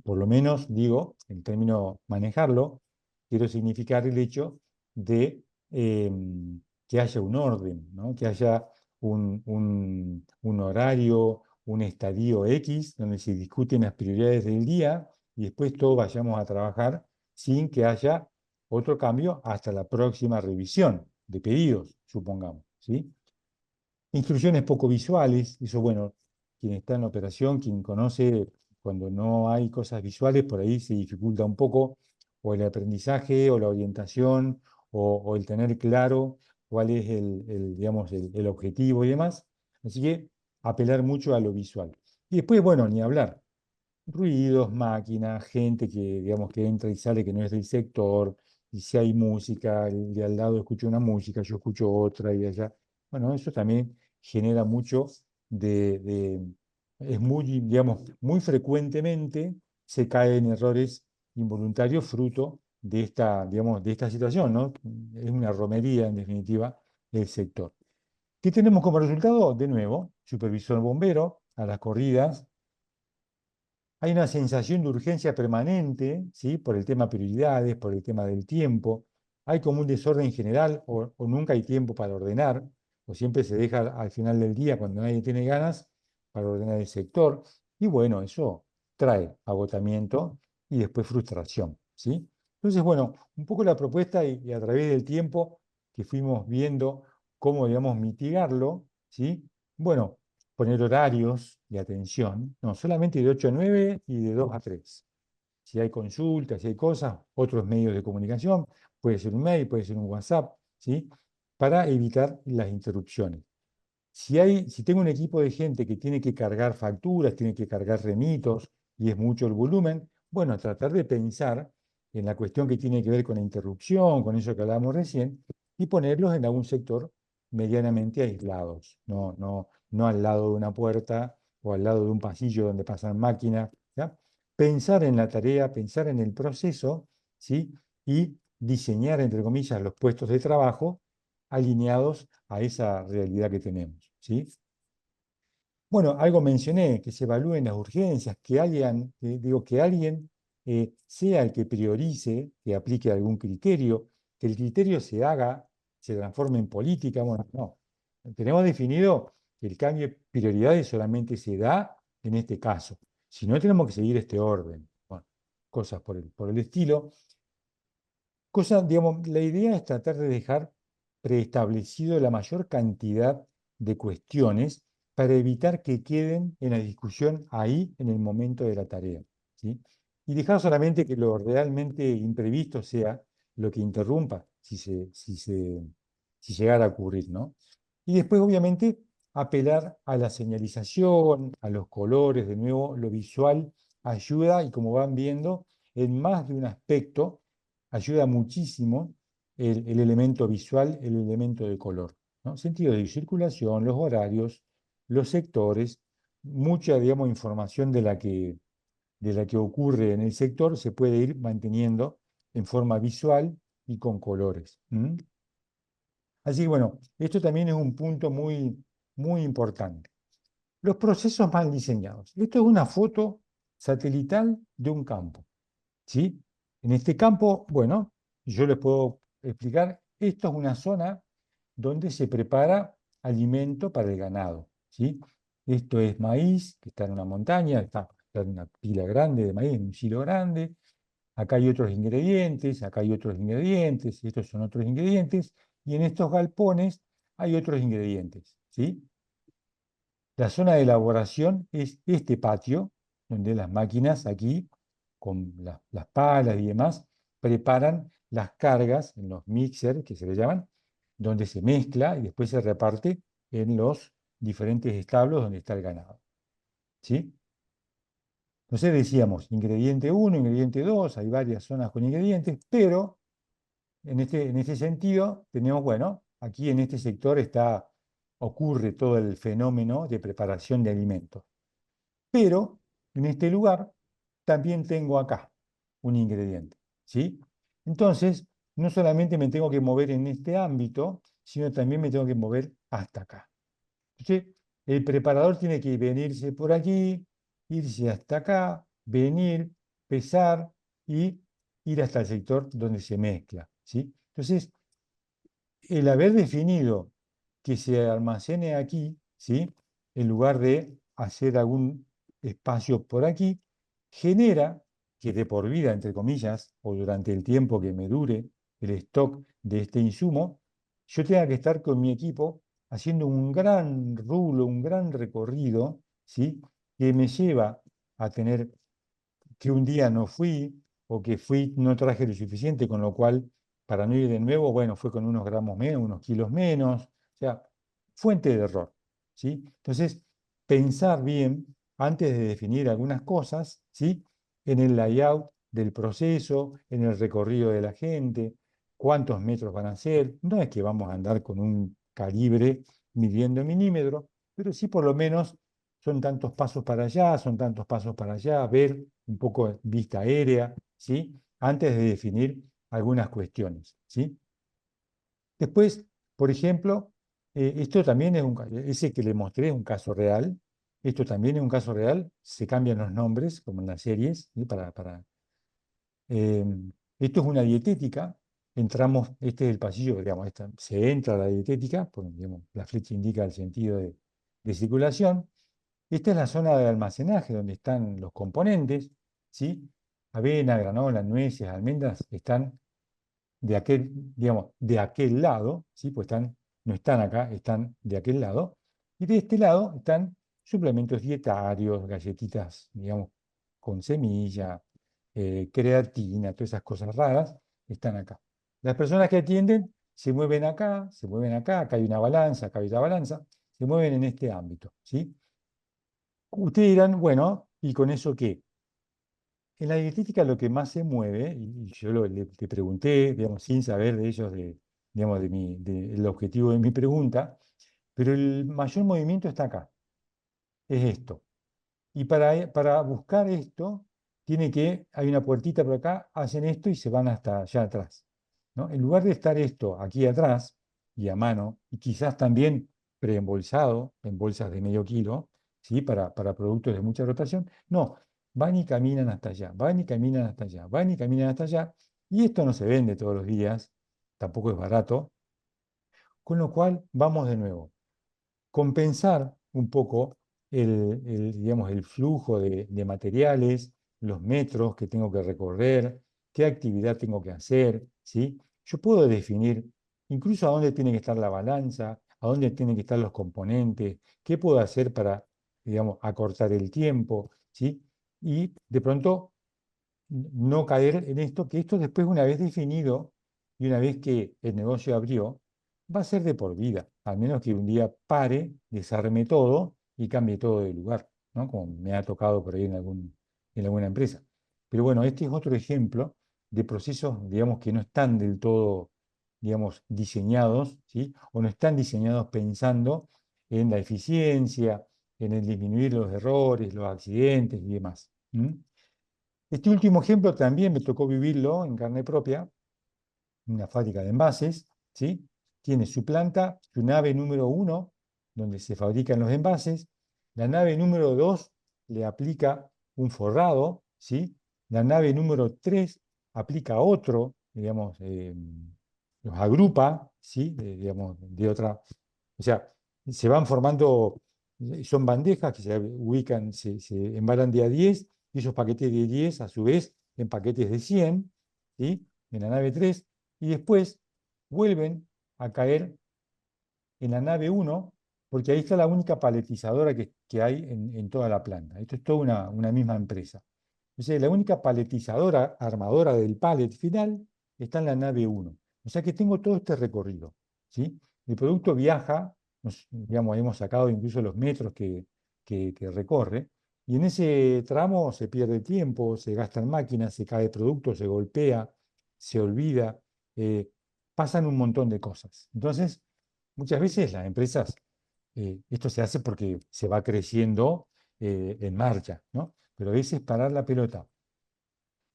Por lo menos, digo, en término manejarlo, quiero significar el hecho de que haya un orden, ¿no? Que haya un horario, un estadio X, donde se discuten las prioridades del día y después todos vayamos a trabajar sin que haya otro cambio hasta la próxima revisión de pedidos, supongamos, ¿sí? Instrucciones poco visuales, eso bueno, quien está en la operación, quien conoce, cuando no hay cosas visuales, por ahí se dificulta un poco, o el aprendizaje, o la orientación, o el tener claro cuál es digamos, el objetivo y demás. Así que apelar mucho a lo visual. Y después, bueno, ni hablar ruidos, máquinas, gente que, digamos, que entra y sale que no es del sector, y si hay música, el de al lado escucha una música, yo escucho otra y allá. Bueno, eso también genera mucho de es muy, digamos, muy frecuentemente se cae en errores involuntarios fruto de esta, digamos, de esta situación, ¿no? Es una romería, en definitiva, del sector. ¿Qué tenemos como resultado? De nuevo, supervisor bombero a las corridas, hay una sensación de urgencia permanente, ¿sí? Por el tema prioridades, por el tema del tiempo. Hay como un desorden general o nunca hay tiempo para ordenar, o siempre se deja al final del día cuando nadie tiene ganas para ordenar el sector. Y bueno, eso trae agotamiento y después frustración, ¿sí? Entonces, bueno, un poco la propuesta y a través del tiempo que fuimos viendo cómo, digamos, mitigarlo, ¿sí? Bueno, poner horarios de atención, no solamente de 8 a 9 y de 2 a 3. Si hay consultas, si hay cosas, otros medios de comunicación, puede ser un mail, puede ser un WhatsApp, ¿sí? Para evitar las interrupciones. Si tengo un equipo de gente que tiene que cargar facturas, tiene que cargar remitos y es mucho el volumen, bueno, tratar de pensar en la cuestión que tiene que ver con la interrupción, con eso que hablábamos recién, y ponerlos en algún sector medianamente aislados, no al lado de una puerta o al lado de un pasillo donde pasan máquinas, ¿ya? Pensar en la tarea, pensar en el proceso, ¿sí? Y diseñar, entre comillas, los puestos de trabajo alineados a esa realidad que tenemos, ¿sí? Bueno, algo mencioné, que se evalúen las urgencias, que alguien sea el que priorice, que aplique algún criterio, que el criterio se transforme en política. Bueno, no. Tenemos definido que el cambio de prioridades solamente se da en este caso. Si no, tenemos que seguir este orden. Bueno, cosas por el estilo. Digamos, la idea es tratar de dejar preestablecido la mayor cantidad de cuestiones para evitar que queden en la discusión ahí en el momento de la tarea, ¿sí? Y dejar solamente que lo realmente imprevisto sea lo que interrumpa si llegara a ocurrir, ¿no? Y después, obviamente, apelar a la señalización, a los colores, de nuevo, lo visual ayuda y como van viendo, en más de un aspecto ayuda muchísimo el elemento visual, el elemento de color, ¿no? Sentido de circulación, los horarios, los sectores, mucha, digamos, información de la que ocurre en el sector se puede ir manteniendo en forma visual y con colores. Así que bueno, esto también es un punto muy, muy importante. Los procesos mal diseñados. Esto es una foto satelital de un campo, ¿sí? En este campo, bueno, yo les puedo explicar, esto es una zona donde se prepara alimento para el ganado, ¿sí? Esto es maíz, que está en una montaña, está en una pila grande de maíz, en un silo grande. Acá hay otros ingredientes, acá hay otros ingredientes, estos son otros ingredientes, y en estos galpones hay otros ingredientes, ¿sí? La zona de elaboración es este patio, donde las máquinas aquí, con las palas y demás, preparan las cargas en los mixers, que se le llaman, donde se mezcla y después se reparte en los diferentes establos donde está el ganado, ¿sí? Entonces decíamos, ingrediente uno, ingrediente 2, hay varias zonas con ingredientes, pero en este sentido tenemos, bueno, aquí en este sector ocurre todo el fenómeno de preparación de alimentos. Pero en este lugar también tengo acá un ingrediente, ¿sí? Entonces, no solamente me tengo que mover en este ámbito, sino también me tengo que mover hasta acá. Entonces, el preparador tiene que venirse por aquí, irse hasta acá, venir, pesar y ir hasta el sector donde se mezcla, ¿sí? Entonces, el haber definido que se almacene aquí, ¿sí? En lugar de hacer algún espacio por aquí, genera que de por vida, entre comillas, o durante el tiempo que me dure el stock de este insumo, yo tenga que estar con mi equipo haciendo un gran rulo, un gran recorrido, ¿sí? Que me lleva a tener que un día no fui o que fui, no traje lo suficiente, con lo cual, para no ir de nuevo, bueno, fue con unos gramos menos, unos kilos menos, o sea, fuente de error, ¿sí? Entonces, pensar bien antes de definir algunas cosas, ¿sí? En el layout del proceso, en el recorrido de la gente, cuántos metros van a ser, no es que vamos a andar con un calibre midiendo en milímetros, pero sí por lo menos son tantos pasos para allá, son tantos pasos para allá, ver un poco vista aérea, ¿sí? Antes de definir algunas cuestiones, ¿sí? Después, por ejemplo, esto también ese que le mostré es un caso real, esto también es un caso real, se cambian los nombres, como en las series, ¿sí? Eh, Esto es una dietética, este es el pasillo, digamos, se entra a la dietética, porque digamos, la flecha indica el sentido de circulación. Esta es la zona de almacenaje donde están los componentes, ¿sí? Avena, granola, nueces, almendras están digamos, de aquel lado, ¿sí? Pues no están acá, están de aquel lado. Y de este lado están suplementos dietarios, galletitas, digamos, con semilla, creatina, todas esas cosas raras, están acá. Las personas que atienden se mueven acá, acá hay una balanza, acá hay otra balanza, se mueven en este ámbito, ¿sí? Ustedes dirán, bueno, ¿y con eso qué? En la dietética lo que más se mueve, y yo le pregunté, digamos, sin saber de ellos, digamos, del objetivo de mi pregunta, pero el mayor movimiento está acá, es esto. Y para buscar esto, hay una puertita por acá, hacen esto y se van hasta allá atrás, ¿no? En lugar de estar esto aquí atrás y a mano, y quizás también preembolsado, en bolsas de medio kilo, ¿sí? Para productos de mucha rotación, no, van y caminan hasta allá, van y caminan hasta allá, van y caminan hasta allá, y esto no se vende todos los días, tampoco es barato, con lo cual vamos de nuevo compensar un poco digamos, el flujo de materiales, los metros que tengo que recorrer, qué actividad tengo que hacer, ¿sí? Yo puedo definir incluso a dónde tiene que estar la balanza, a dónde tienen que estar los componentes, qué puedo hacer para, digamos, acortar el tiempo, ¿sí? Y de pronto no caer en esto, que esto después, una vez definido y una vez que el negocio abrió, va a ser de por vida, al menos que un día pare, desarme todo y cambie todo de lugar, ¿no? Como me ha tocado por ahí en alguna empresa. Pero bueno, este es otro ejemplo de procesos, digamos, que no están del todo, digamos, diseñados, ¿sí? O no están diseñados pensando en la eficiencia, en el disminuir los errores, los accidentes y demás. Este último ejemplo también me tocó vivirlo en carne propia, una fábrica de envases, ¿sí? Tiene su planta, su nave número 1, donde se fabrican los envases. La nave número 2 le aplica un forrado, ¿sí? La nave número 3 aplica otro, digamos, los agrupa, ¿sí? Digamos, de otra. O sea, se van formando, son bandejas que se ubican, se embalan de a 10 y esos paquetes de 10 a su vez en paquetes de 100, ¿sí? En la nave 3 y después vuelven a caer en la nave 1 porque ahí está la única paletizadora que hay en toda la planta. Esto es toda una misma empresa. Entonces, la única paletizadora armadora del pallet final está en la nave 1. O sea que tengo todo este recorrido, ¿sí? El producto viaja, digamos, hemos sacado incluso los metros que recorre, y en ese tramo se pierde tiempo, se gastan máquinas, se cae producto, se golpea, se olvida, eh, pasan un montón de cosas. Entonces, muchas veces las empresas, esto se hace porque se va creciendo en marcha, ¿no? Pero a veces parar la pelota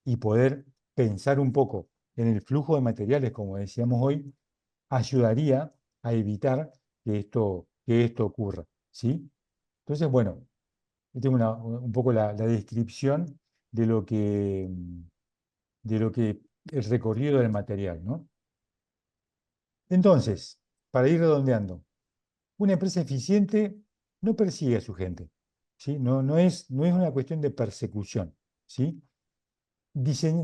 y poder pensar un poco en el flujo de materiales, como decíamos hoy, ayudaría a evitar que esto ocurra, ¿sí? Entonces, bueno, yo tengo un poco la descripción de lo que el recorrido del material, ¿no? Entonces, para ir redondeando, una empresa eficiente no persigue a su gente, ¿sí? No es una cuestión de persecución, ¿sí?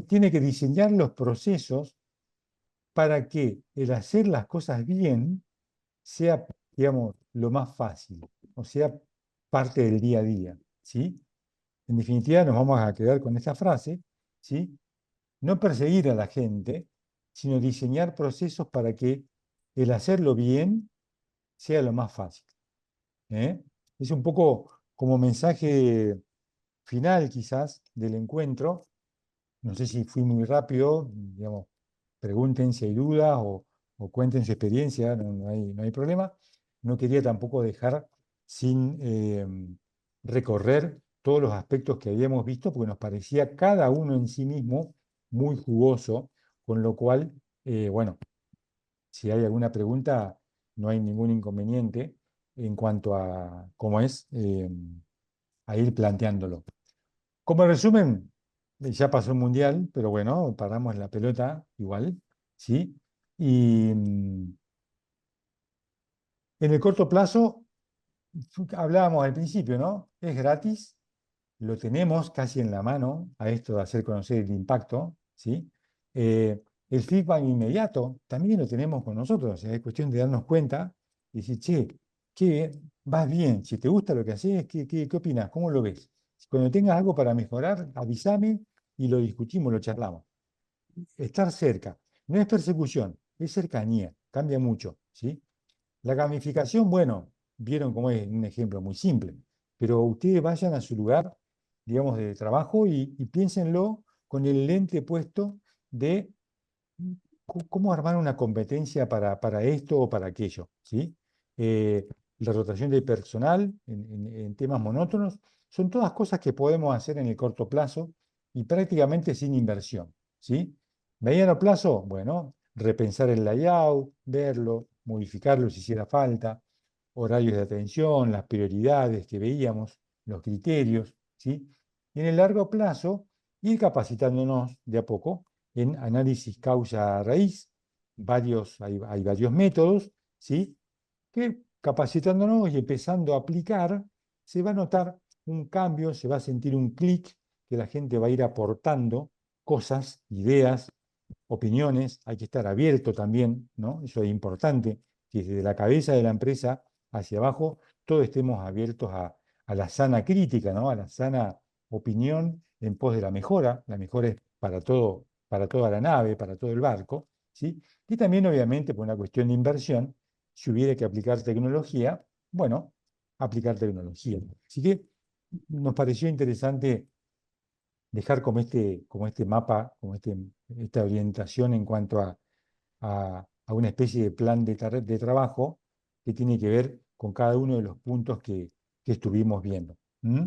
Tiene que diseñar los procesos para que el hacer las cosas bien sea, digamos, lo más fácil, o sea, parte del día a día, ¿sí? En definitiva, nos vamos a quedar con esta frase, ¿sí? No perseguir a la gente, sino diseñar procesos para que el hacerlo bien sea lo más fácil, ¿eh? Es un poco como mensaje final, quizás, del encuentro. No sé si fui muy rápido, digamos, pregunten si hay dudas o cuenten su experiencia, no hay problema. No quería tampoco dejar sin recorrer todos los aspectos que habíamos visto, porque nos parecía cada uno en sí mismo muy jugoso, con lo cual, bueno, si hay alguna pregunta, no hay ningún inconveniente en cuanto a cómo es, a ir planteándolo. Como resumen, ya pasó el Mundial, pero bueno, paramos la pelota igual, ¿sí? Y en el corto plazo, hablábamos al principio, ¿no? Es gratis, lo tenemos casi en la mano a esto de hacer conocer el impacto, ¿sí? El feedback inmediato también lo tenemos con nosotros, o sea, es cuestión de darnos cuenta y decir, che, vas bien, si te gusta lo que haces, ¿qué opinas? ¿Cómo lo ves? Cuando tengas algo para mejorar, avísame y lo discutimos, lo charlamos. Estar cerca. No es persecución, es cercanía, cambia mucho, ¿sí? La gamificación, bueno, vieron cómo es un ejemplo muy simple, pero ustedes vayan a su lugar, digamos, de trabajo y piénsenlo con el lente puesto de cómo armar una competencia para esto o para aquello, ¿sí? Eh, la rotación de personal en temas monótonos son todas cosas que podemos hacer en el corto plazo y prácticamente sin inversión, ¿sí? Mediano plazo, bueno, repensar el layout, verlo, modificarlo si hiciera falta, horarios de atención, las prioridades que veíamos, los criterios, ¿sí? Y en el largo plazo, ir capacitándonos de a poco en análisis causa-raíz, hay varios métodos, ¿sí? Que capacitándonos y empezando a aplicar, se va a notar un cambio, se va a sentir un clic, que la gente va a ir aportando cosas, ideas, opiniones, hay que estar abierto también, ¿no? Eso es importante, que desde la cabeza de la empresa hacia abajo todos estemos abiertos a la sana crítica, ¿no? A la sana opinión en pos de la mejora es para todo, para toda la nave, para todo el barco, ¿sí? Y también, obviamente, por una cuestión de inversión, si hubiera que aplicar tecnología, bueno, aplicar tecnología. Así que nos pareció interesante dejar como este mapa, esta orientación en cuanto a una especie de plan de trabajo que tiene que ver con cada uno de los puntos que estuvimos viendo. ¿Mm?